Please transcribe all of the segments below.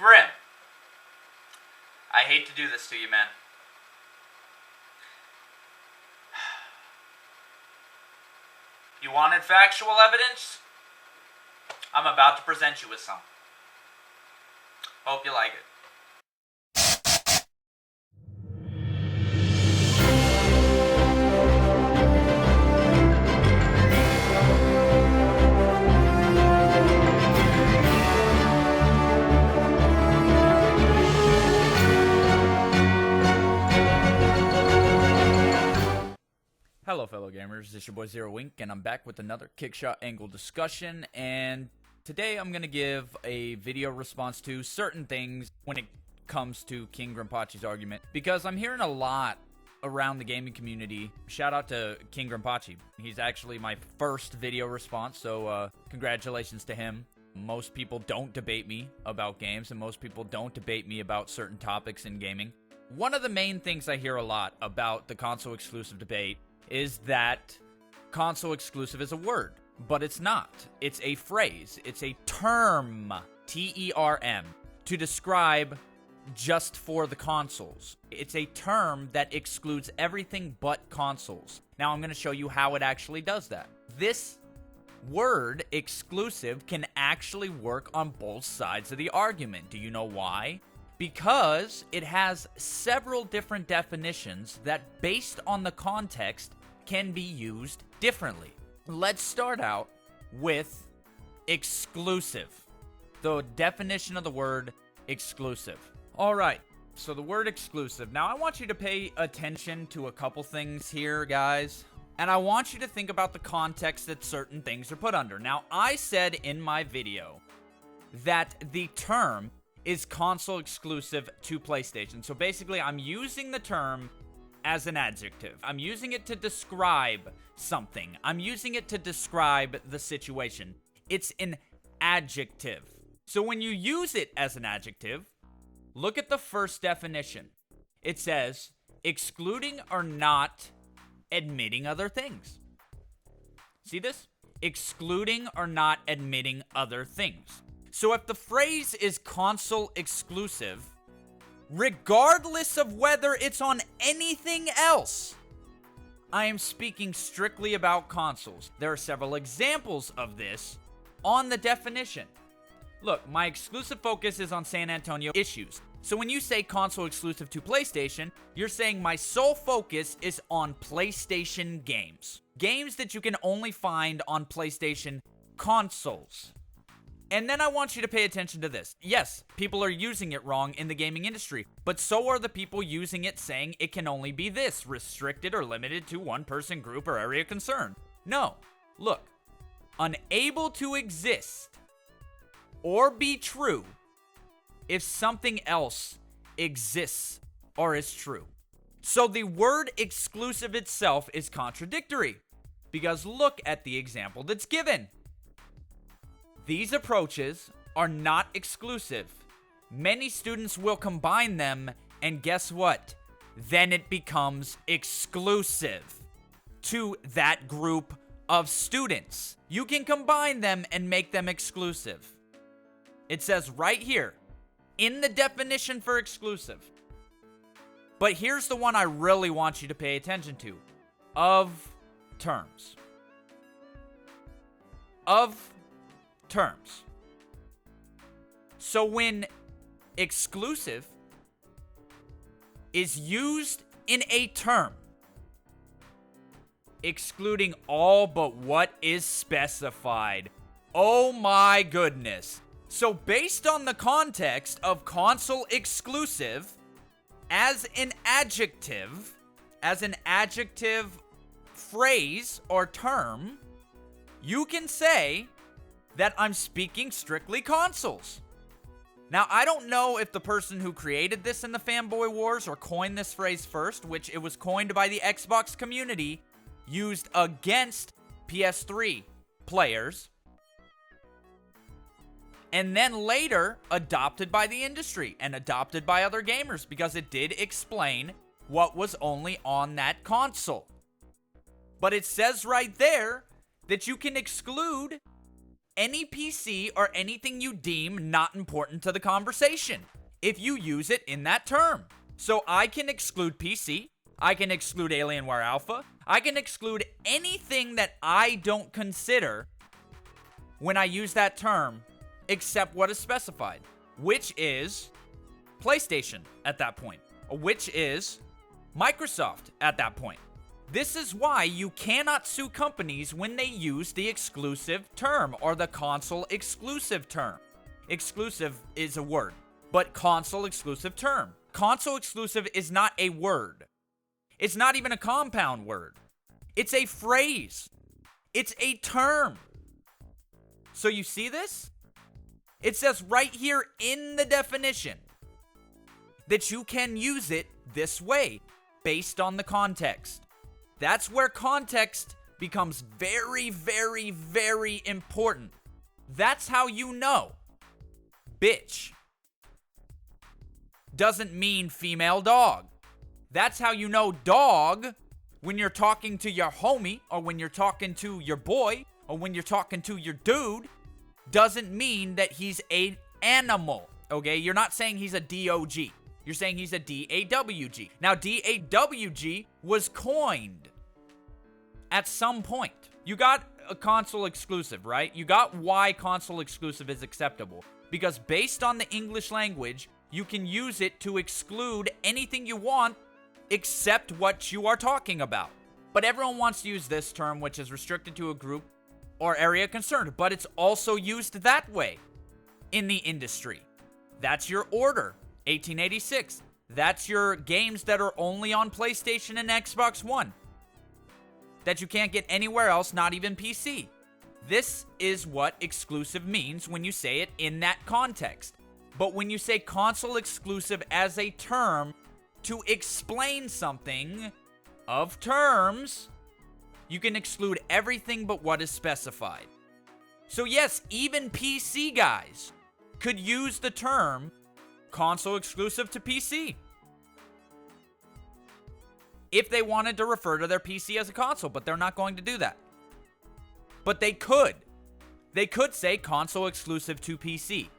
Grim, I hate to do this to you, man. You wanted factual evidence? I'm about to present you with some. Hope you like it. Hello fellow gamers, this is your boy Zero Wink, and I'm back with another Kickshot angle discussion, and today I'm going to give a video response to certain things when it comes to King Grimpachi's argument, because I'm hearing a lot around the gaming community. Shout out to King Grimpachi. He's actually my first video response, so congratulations to him. Most people don't debate me about games, and most people don't debate me about certain topics in gaming. One of the main things I hear a lot about the console exclusive debate is that console exclusive is a word, but it's not. It's a phrase. It's a term, T-E-R-M, to describe just for the consoles. It's a term that excludes everything but consoles. Now I'm going to show you how it actually does that. This word, exclusive, can actually work on both sides of the argument. Do you know why? Because it has several different definitions that, based on the context, can be used differently. Let's start out with exclusive. The definition of the word exclusive. Alright, so the word exclusive. Now I want you to pay attention to a couple things here, guys. And I want you to think about the context that certain things are put under. Now, I said in my video that the term is console exclusive to PlayStation. So basically, I'm using the term as an adjective. I'm using it to describe something. I'm using it to describe the situation. It's an adjective. So when you use it as an adjective, look at the first definition. It says, excluding or not admitting other things. See this? Excluding or not admitting other things. So if the phrase is console exclusive, regardless of whether it's on anything else, I am speaking strictly about consoles. There are several examples of this on the definition. Look, my exclusive focus is on San Antonio issues. So when you say console exclusive to PlayStation, you're saying my sole focus is on PlayStation games. Games that you can only find on PlayStation consoles. And then I want you to pay attention to this. Yes, people are using it wrong in the gaming industry, but so are the people using it saying it can only be this, restricted or limited to one person, group, or area of concern. No. Look, unable to exist or be true if something else exists or is true. So the word exclusive itself is contradictory, because look at the example that's given. These approaches are not exclusive. Many students will combine them, and guess what? Then it becomes exclusive to that group of students. You can combine them and make them exclusive. It says right here in the definition for exclusive. But here's the one I really want you to pay attention to. Of terms. Of terms. So when exclusive is used in a term, excluding all but what is specified. Oh my goodness. So based on the context of console exclusive, as an adjective phrase or term, you can say that I'm speaking strictly consoles. Now, I don't know if the person who created this in the Fanboy Wars or coined this phrase first, which it was coined by the Xbox community, used against PS3 players, and then later adopted by the industry and adopted by other gamers, because it did explain what was only on that console. But it says right there that you can exclude any PC or anything you deem not important to the conversation if you use it in that term. So I can exclude PC, I can exclude Alienware Alpha, I can exclude anything that I don't consider when I use that term except what is specified, which is PlayStation at that point, which is Microsoft at that point. This is why you cannot sue companies when they use the exclusive term or the console exclusive term. Exclusive is a word, but console exclusive term. Console exclusive is not a word. It's not even a compound word. It's a phrase. It's a term. So you see this? It says right here in the definition that you can use it this way based on the context. That's where context becomes very, very, very important. That's how you know bitch doesn't mean female dog. That's how you know dog when you're talking to your homie, or when you're talking to your boy, or when you're talking to your dude, doesn't mean that he's an animal, okay? You're not saying he's a D-O-G. You're saying he's a D-A-W-G. Now, D-A-W-G was coined at some point. You got a console exclusive, right? You got why console exclusive is acceptable. Because based on the English language, you can use it to exclude anything you want except what you are talking about. But everyone wants to use this term, which is restricted to a group or area concerned, but it's also used that way in the industry. That's your order, 1886. That's your games that are only on PlayStation and Xbox One, that you can't get anywhere else, not even PC. This is what exclusive means when you say it in that context. But when you say console exclusive as a term to explain something of terms, you can exclude everything but what is specified. So yes, even PC guys could use the term console exclusive to PC if they wanted to refer to their PC as a console, but they're not going to do that. But they could. They could say console exclusive to PC,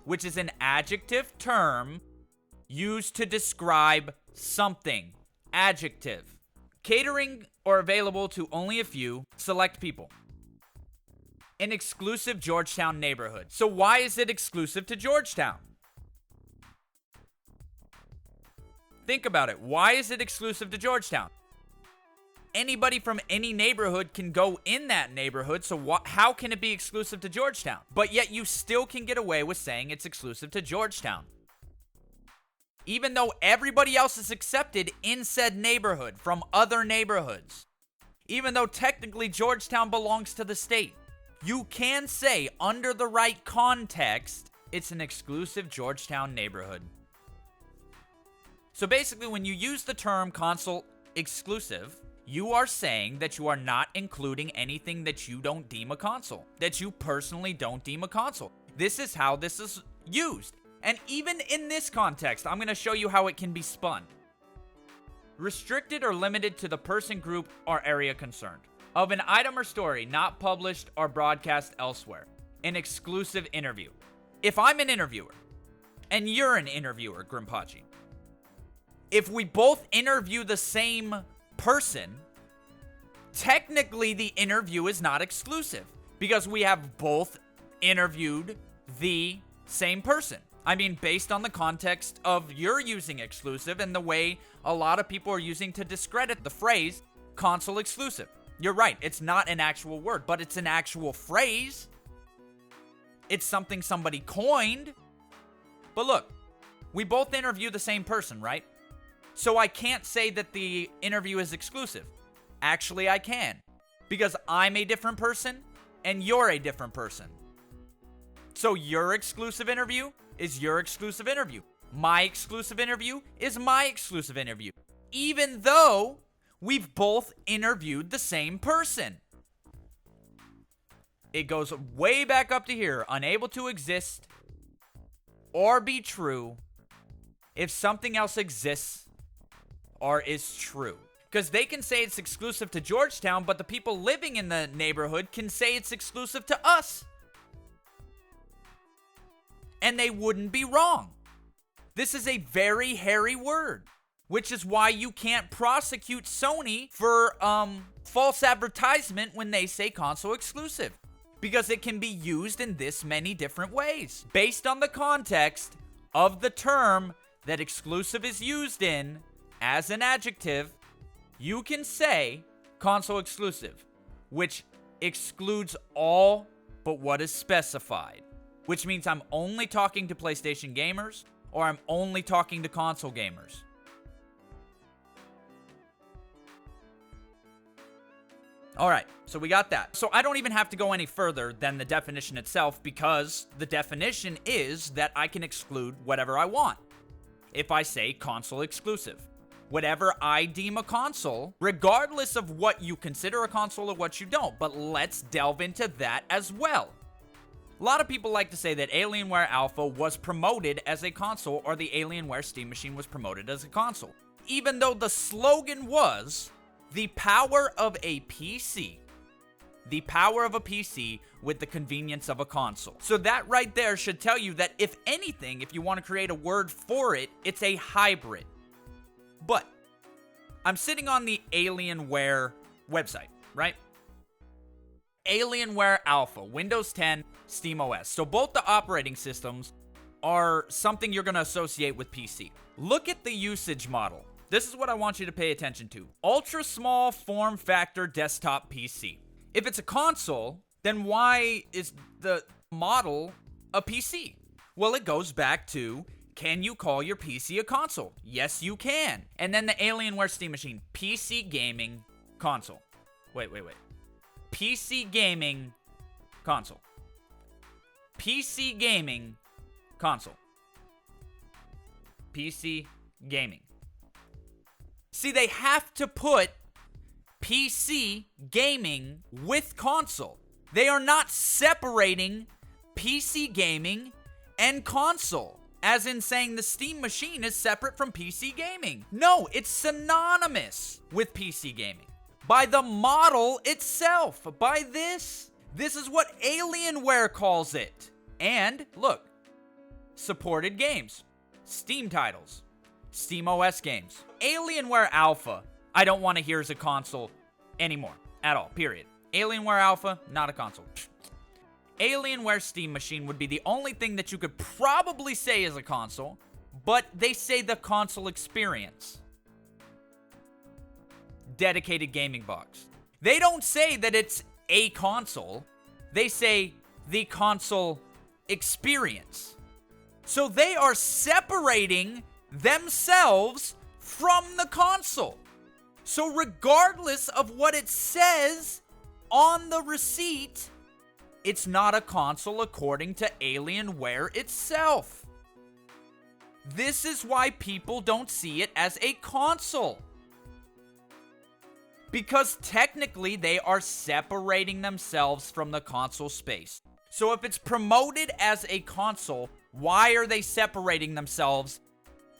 which is an adjective term used to describe something. Adjective. Catering or available to only a few select people. An exclusive Georgetown neighborhood. So why is it exclusive to Georgetown? Think about it. Why is it exclusive to Georgetown? Anybody from any neighborhood can go in that neighborhood, so how can it be exclusive to Georgetown? But yet you still can get away with saying it's exclusive to Georgetown, even though everybody else is accepted in said neighborhood from other neighborhoods. Even though technically Georgetown belongs to the state, you can say under the right context, it's an exclusive Georgetown neighborhood. So basically, when you use the term console exclusive, you are saying that you are not including anything that you don't deem a console, that you personally don't deem a console. This is how this is used. And even in this context, I'm going to show you how it can be spun. Restricted or limited to the person, group, or area concerned. Of an item or story not published or broadcast elsewhere. An exclusive interview. If I'm an interviewer, and you're an interviewer, Grimpachi, if we both interview the same person, technically the interview is not exclusive because we have both interviewed the same person. I mean, based on the context of you're using exclusive and the way a lot of people are using to discredit the phrase console exclusive. You're right, it's not an actual word, but it's an actual phrase. It's something somebody coined. But look, we both interview the same person, right? So I can't say that the interview is exclusive. Actually, I can. Because I'm a different person and you're a different person. So your exclusive interview is your exclusive interview. My exclusive interview is my exclusive interview. Even though we've both interviewed the same person. It goes way back up to here. Unable to exist or be true if something else exists or is true. Because they can say it's exclusive to Georgetown, but the people living in the neighborhood can say it's exclusive to us. and they wouldn't be wrong. This is a very hairy word, which is why you can't prosecute Sony for false advertisement when they say console exclusive, because it can be used in this many different ways based on the context of the term that exclusive is used in. As an adjective, you can say console exclusive, which excludes all but what is specified, which means I'm only talking to PlayStation gamers or I'm only talking to console gamers. Alright, so we got that. So I don't even have to go any further than the definition itself, because the definition is that I can exclude whatever I want. If I say console exclusive, whatever I deem a console, regardless of what you consider a console or what you don't, but let's delve into that as well. A lot of people like to say that Alienware Alpha was promoted as a console, or the Alienware Steam Machine was promoted as a console, even though the slogan was the power of a PC. The power of a PC with the convenience of a console. So that right there should tell you that if anything, if you want to create a word for it, it's a hybrid. But I'm sitting on the Alienware website, right? Alienware Alpha, Windows 10, SteamOS. So both the operating systems are something you're going to associate with PC. Look at the usage model. This is what I want you to pay attention to. Ultra small form factor desktop PC. If it's a console, then why is the model a PC? Well, it goes back to, can you call your PC a console? Yes, you can. And then the Alienware Steam Machine, PC gaming console. Wait. PC gaming console. PC gaming console. PC gaming. See, they have to put PC gaming with console. They are not separating PC gaming and console, as in saying the Steam Machine is separate from PC gaming. No, it's synonymous with PC gaming. By the model itself, by this. This is what Alienware calls it. And, look, supported games, Steam titles, SteamOS games. Alienware Alpha, I don't want to hear as a console anymore, at all, period. Alienware Alpha, not a console. Alienware Steam Machine would be the only thing that you could probably say is a console, but they say the console experience. Dedicated gaming box. They don't say that it's a console, they say the console experience. So they are separating themselves from the console. So regardless of what it says on the receipt, it's not a console according to Alienware itself. This is why people don't see it as a console. Because technically they are separating themselves from the console space. So if it's promoted as a console, why are they separating themselves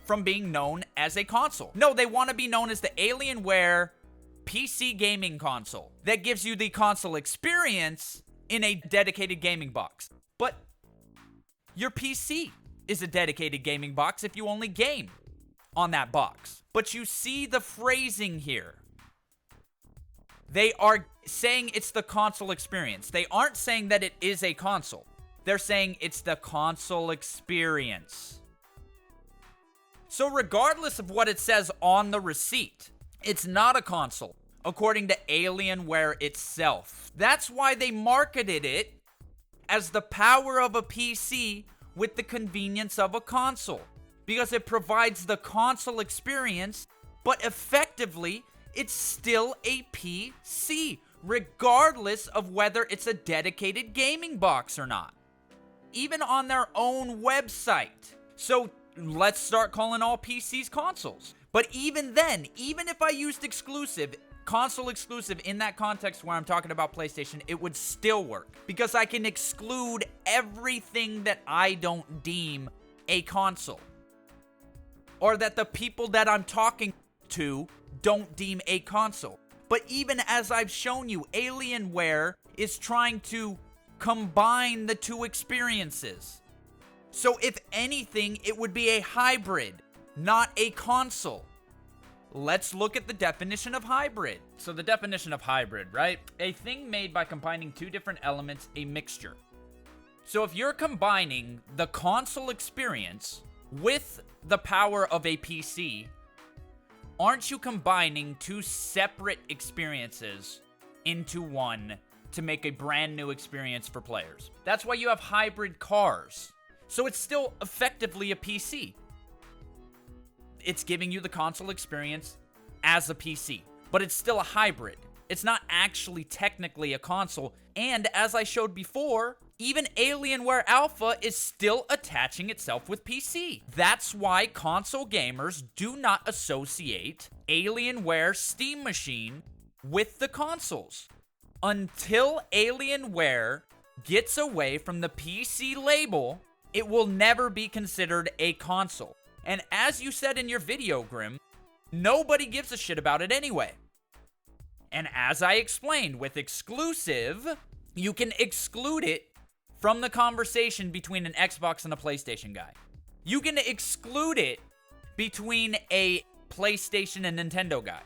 from being known as a console? No, they want to be known as the Alienware PC gaming console that gives you the console experience in a dedicated gaming box. But your PC is a dedicated gaming box if you only game on that box. But you see the phrasing here. They are saying it's the console experience. They aren't saying that it is a console. They're saying it's the console experience. So regardless of what it says on the receipt, it's not a console, according to Alienware itself. That's why they marketed it as the power of a PC with the convenience of a console. Because it provides the console experience, but effectively, it's still a PC, regardless of whether it's a dedicated gaming box or not. Even on their own website. So let's start calling all PCs consoles. But even then, even if I used exclusive, console exclusive in that context where I'm talking about PlayStation, it would still work. Because I can exclude everything that I don't deem a console. Or that the people that I'm talking to don't deem a console. But even as I've shown you, Alienware is trying to combine the two experiences. So if anything, it would be a hybrid, not a console. Let's look at the definition of hybrid. So the definition of hybrid, right? A thing made by combining two different elements, a mixture. So if you're combining the console experience with the power of a PC, aren't you combining two separate experiences into one to make a brand new experience for players? That's why you have hybrid cars. So it's still effectively a PC. It's giving you the console experience as a PC, but it's still a hybrid. It's not actually technically a console, and as I showed before, even Alienware Alpha is still attaching itself with PC. That's why console gamers do not associate Alienware Steam Machine with the consoles. Until Alienware gets away from the PC label, it will never be considered a console. And as you said in your video, Grim, nobody gives a shit about it anyway. And as I explained, with exclusive, you can exclude it from the conversation between an Xbox and a PlayStation guy. You can exclude it between a PlayStation and Nintendo guy.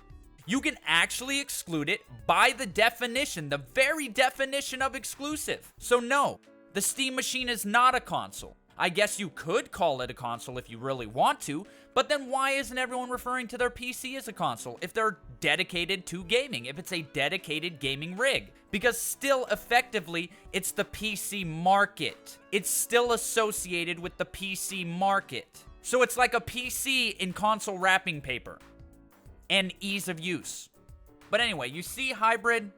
You can actually exclude it by the definition, the very definition of exclusive. So no, the Steam Machine is not a console. I guess you could call it a console if you really want to, but then why isn't everyone referring to their PC as a console if they're dedicated to gaming, if it's a dedicated gaming rig? Because still, effectively, it's the PC market. It's still associated with the PC market. So it's like a PC in console wrapping paper and ease of use. But anyway, you see hybrid?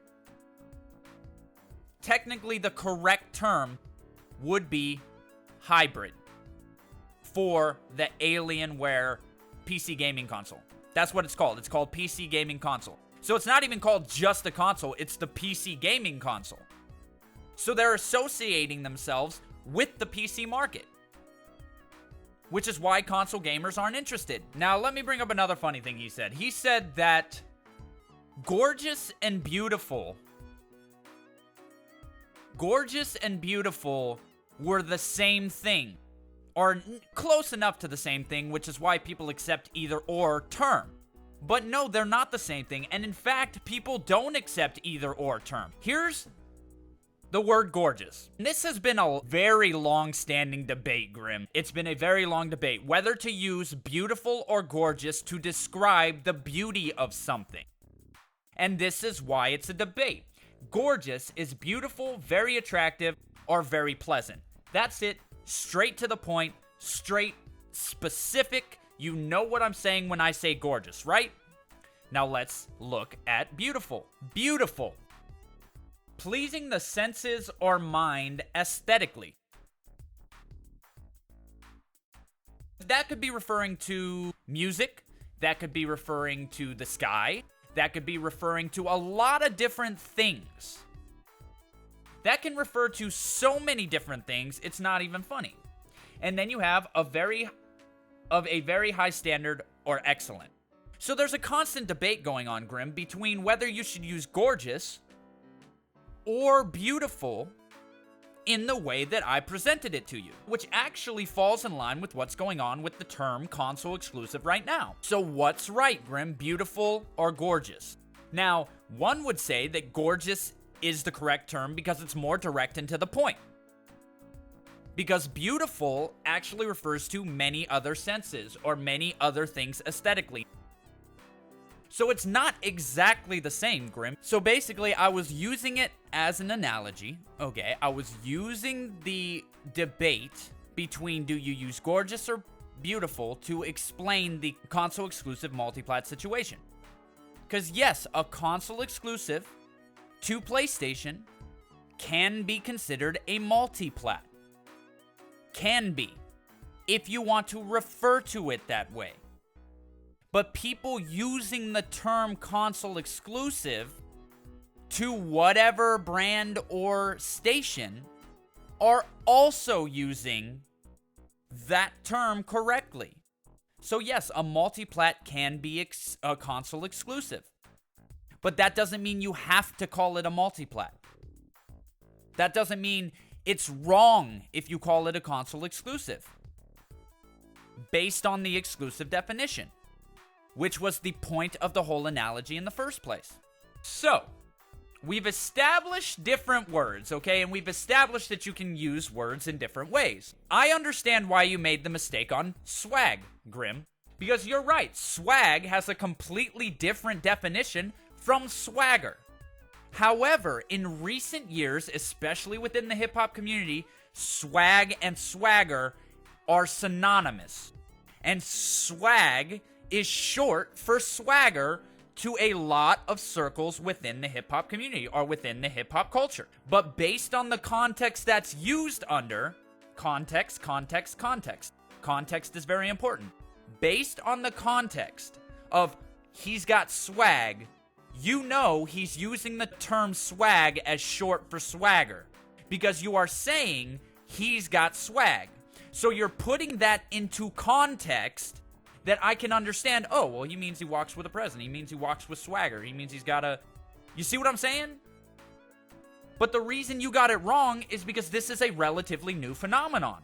Technically, the correct term would be hybrid for the Alienware PC gaming console. That's what it's called. It's called PC gaming console. So it's not even called just a console, it's the PC gaming console. So they're associating themselves with the PC market, which is why console gamers aren't interested. Now, let me bring up another funny thing he said. He said that gorgeous and beautiful were the same thing, or close enough to the same thing, which is why people accept either or term. But no, they're not the same thing, and in fact, people don't accept either or term. Here's the word gorgeous. And this has been a very long-standing debate, Grim. It's been a very long debate, whether to use beautiful or gorgeous to describe the beauty of something. And this is why it's a debate. Gorgeous is beautiful, very attractive, or very pleasant. That's it. Straight to the point. Straight, specific. You know what I'm saying when I say gorgeous, right? Now let's look at beautiful. Beautiful. Pleasing the senses or mind aesthetically. That could be referring to music. That could be referring to the sky. That could be referring to a lot of different things. That can refer to so many different things, it's not even funny. And then you have a very high standard or excellent. So there's a constant debate going on, Grim, between whether you should use gorgeous or beautiful in the way that I presented it to you, which actually falls in line with what's going on with the term console exclusive right now. So what's right, Grim? Beautiful or gorgeous? Now, one would say that gorgeous is the correct term because it's more direct and to the point. Because beautiful actually refers to many other senses or many other things aesthetically. So it's not exactly the same, Grim. So basically, I was using it as an analogy, okay? I was using the debate between do you use gorgeous or beautiful to explain the console exclusive multiplat situation. Because yes, a console exclusive to PlayStation can be considered a multiplat. Can be, if you want to refer to it that way. But people using the term console exclusive to whatever brand or station are also using that term correctly. So yes, a multiplat can be a console exclusive. But that doesn't mean you have to call it a multiplat. That doesn't mean It's wrong if you call it a console exclusive, based on the exclusive definition, which was the point of the whole analogy in the first place. So, we've established different words, okay? And we've established that you can use words in different ways. I understand why you made the mistake on swag, Grim. Because you're right, swag has a completely different definition from swagger. However, in recent years, especially within the hip-hop community, swag and swagger are synonymous. And swag is short for swagger to a lot of circles within the hip-hop community or within the hip-hop culture. But based on the context that's used under, context is very important. Based on the context of he's got swag, you know he's using the term swag as short for swagger because you are saying he's got swag. So you're putting that into context that I can understand. Oh, well, he means he walks with a present. He means he walks with swagger. He means he's got a... You see what I'm saying? But the reason you got it wrong is because this is a relatively new phenomenon.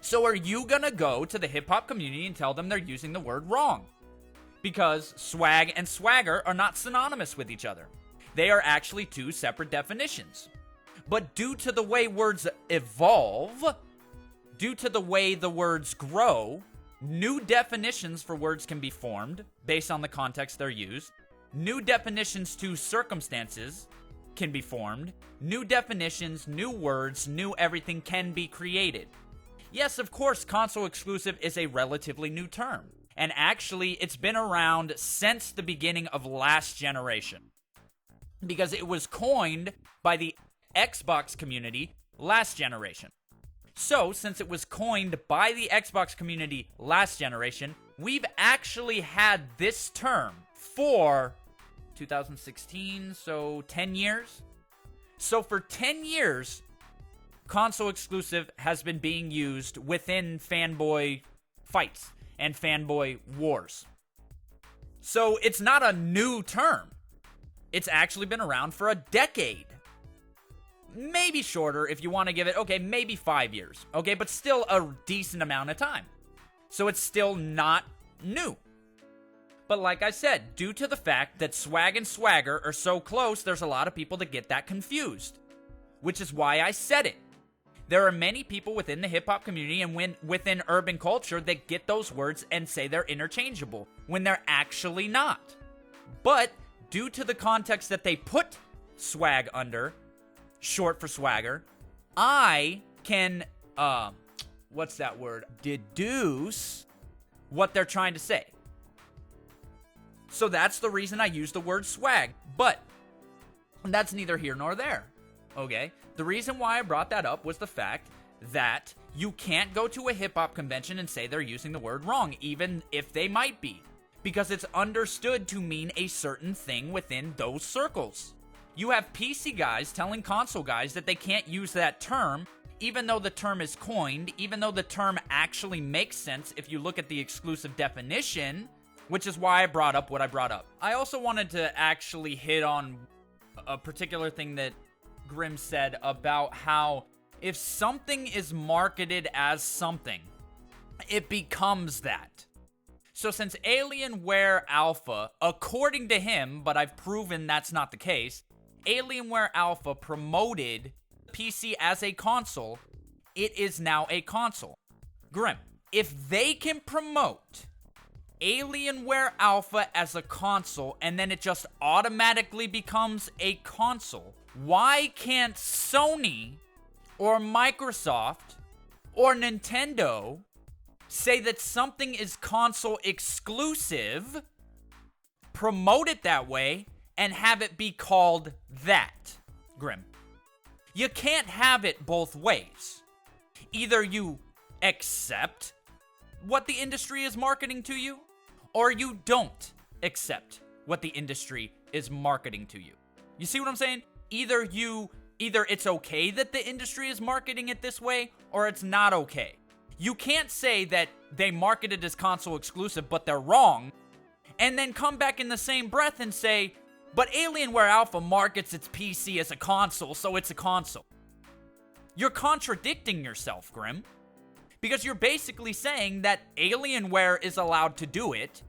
So are you gonna go to the hip-hop community and tell them they're using the word wrong? Because swag and swagger are not synonymous with each other. They are actually two separate definitions. But due to the way words evolve, due to the way the words grow, new definitions for words can be formed based on the context they're used. New definitions to circumstances can be formed. New definitions, new words, new everything can be created. Yes, of course, console exclusive is a relatively new term. And actually, it's been around since the beginning of last generation. Because it was coined by the Xbox community last generation. So, since it was coined by the Xbox community last generation, we've actually had this term for 2016, so 10 years? So for 10 years, console exclusive has been being used within fanboy fights and fanboy wars. So it's not a new term. It's actually been around for a decade. Maybe shorter if you want to give it, okay, maybe 5 years. Okay, but still a decent amount of time. So it's still not new. But like I said, due to the fact that swag and swagger are so close, there's a lot of people that get that confused. Which is why I said it. There are many people within the hip-hop community and within urban culture that get those words and say they're interchangeable, when they're actually not. But due to the context that they put swag under, short for swagger, I can, what's that word? Deduce what they're trying to say. So that's the reason I use the word swag. But that's neither here nor there. Okay? The reason why I brought that up was the fact that you can't go to a hip-hop convention and say they're using the word wrong, even if they might be. Because it's understood to mean a certain thing within those circles. You have PC guys telling console guys that they can't use that term, even though the term is coined, even though the term actually makes sense if you look at the exclusive definition, which is why I brought up what I brought up. I also wanted to actually hit on a particular thing that Grim said about how if something is marketed as something, it becomes that. So since Alienware Alpha, according to him, but I've proven that's not the case, Alienware Alpha promoted PC as a console, it is now a console. Grim, if they can promote Alienware Alpha as a console and then it just automatically becomes a console, why can't Sony or Microsoft or Nintendo say that something is console exclusive, promote it that way, and have it be called that, Grim? You can't have it both ways. Either you accept what the industry is marketing to you, or you don't accept what the industry is marketing to you. You see what I'm saying? Either it's okay that the industry is marketing it this way, or it's not okay. You can't say that they market it as console exclusive, but they're wrong, and then come back in the same breath and say, but Alienware Alpha markets its PC as a console, so it's a console. You're contradicting yourself, Grim. Because you're basically saying that Alienware is allowed to do it,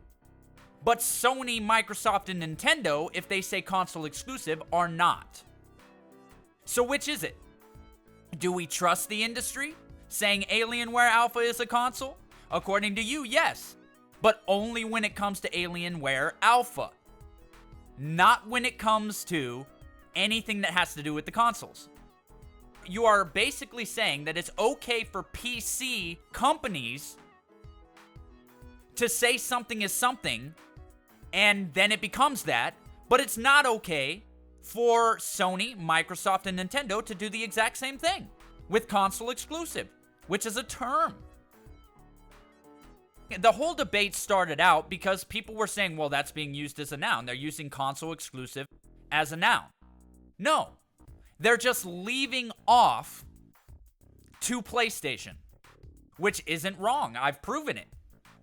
but Sony, Microsoft, and Nintendo, if they say console exclusive, are not. So which is it? Do we trust the industry, saying Alienware Alpha is a console? According to you, yes. But only when it comes to Alienware Alpha. Not when it comes to anything that has to do with the consoles. You are basically saying that it's okay for PC companies to say something is something, and then it becomes that, but it's not okay for Sony, Microsoft, and Nintendo to do the exact same thing with console exclusive, which is a term. The whole debate started out because people were saying, well, that's being used as a noun. They're using console exclusive as a noun. No. They're just leaving off to PlayStation, which isn't wrong. I've proven it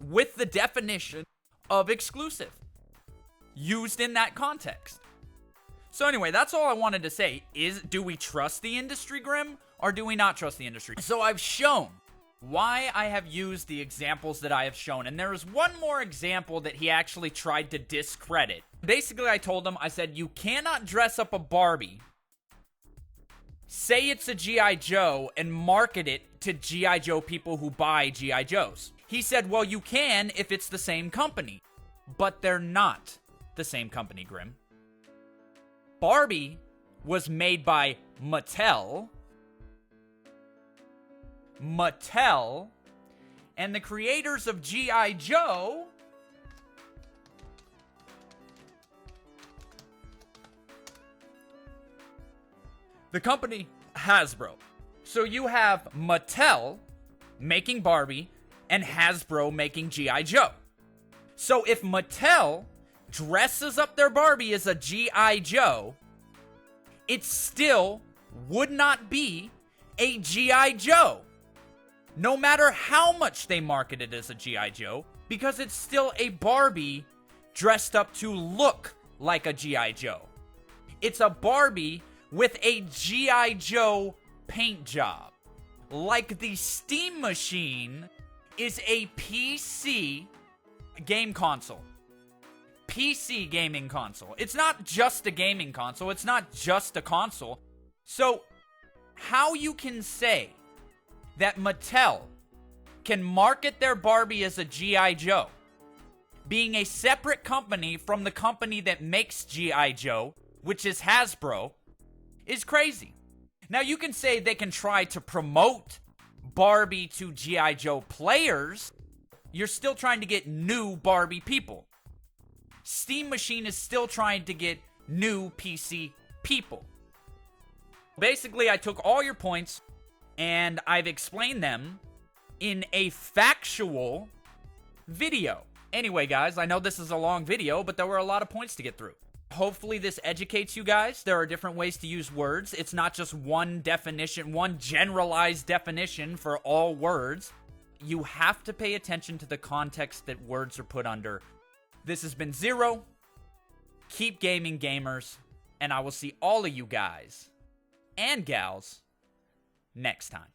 with the definition of exclusive used in that context. So anyway, that's all I wanted to say. Do we trust the industry, Grim, or do we not trust the industry? So I've shown why I have used the examples that I have shown, and there is one more example that he actually tried to discredit. Basically, I told him, I said, you cannot dress up a Barbie, say it's a G.I. Joe, and market it to G.I. Joe people who buy G.I. Joes. He said, well, you can if it's the same company. But they're not the same company, Grim. Barbie was made by Mattel, and the creators of G.I. Joe the company Hasbro. So you have Mattel making Barbie and Hasbro making G.I. Joe. So if Mattel dresses up their Barbie as a G.I. Joe, it still would not be a G.I. Joe. No matter how much they market it as a G.I. Joe, because it's still a Barbie dressed up to look like a G.I. Joe. It's a Barbie with a G.I. Joe paint job. Like the Steam Machine is a PC game console. PC gaming console. It's not just a gaming console. It's not just a console. So, how you can say that Mattel can market their Barbie as a G.I. Joe, being a separate company from the company that makes G.I. Joe, which is Hasbro, is crazy. Now, you can say they can try to promote Barbie to G.I. Joe players. You're still trying to get new Barbie people. Steam Machine is still trying to get new PC people. Basically, I took all your points and I've explained them in a factual video. Anyway, guys, I know this is a long video, but there were a lot of points to get through. Hopefully this educates you guys. There are different ways to use words. It's not just one definition, one generalized definition for all words. You have to pay attention to the context that words are put under. This has been Zero. Keep gaming, gamers, and I will see all of you guys and gals next time.